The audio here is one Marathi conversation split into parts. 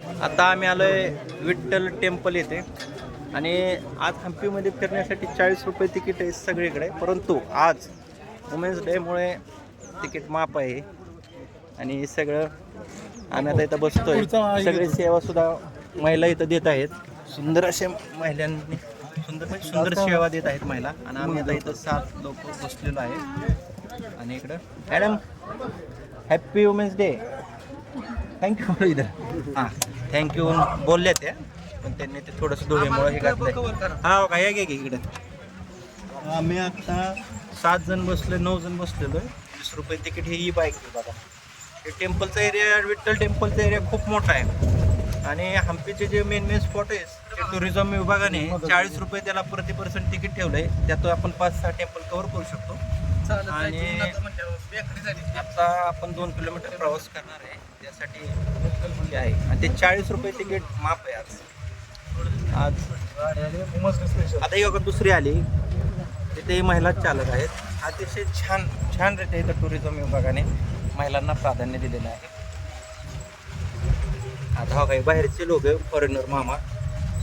आता आम्ही आलोय विठ्ठल टेम्पल येथे आणि आज हम्पीमध्ये फिरण्यासाठी 40 रुपये तिकीट आहे सगळीकडे, परंतु आज वुमेन्स डेमुळे तिकीट माफ आहे आणि सगळं आम्ही आता इथं बसतोय. सगळी सेवा सुद्धा महिला इथं देत आहेत. सुंदर असे महिलांनी सुंदर सेवा देत आहेत महिला आणि आम्ही आता इथं 7 लोक बसलेलो आहे. आणि इकडं madam happy women's day, thank you इधर हां थँक्यू बोलले त्या, पण त्यांनी ते थोडंसं धुळीमुळे हे घातलंय. हा काय घे इकडं आम्ही आता 7 जण बसले, 9 जण बसलेलो आहे. 20 रुपये तिकीट. हे ई बाईक बघा. हे टेम्पलचा एरिया, विठ्ठल टेम्पलचा एरिया खूप मोठा आहे आणि हम्पीचे जे मेन स्पॉट आहे ते टुरिझम विभागाने 40 रुपये त्याला प्रति पर्सन तिकीट ठेवलंय. त्यातून आपण 5-6 टेम्पल कव्हर करू शकतो. आणि आता आपण 2 किलोमीटर प्रवास करणार आहे, त्यासाठी आहे आणि ते 40 रुपये तिकीट माफ आहे आज. आता ही बघा दुसरी आली, तिथे महिला चालक आहेत. अतिशय छान रीते इथं टुरिझम विभागाने महिलांना प्राधान्य दिलेलं आहे. आता काही बाहेरचे लोक फॉरेनर मामा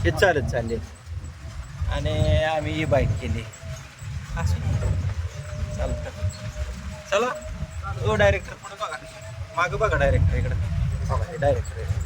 हे चालत चालले आणि आम्ही ही बाईक केली असं चालतं. चला तो डायरेक्टर पुढे बघा, मागं बघा डायरेक्टर इकडं बघा, हे डायरेक्टर आहे.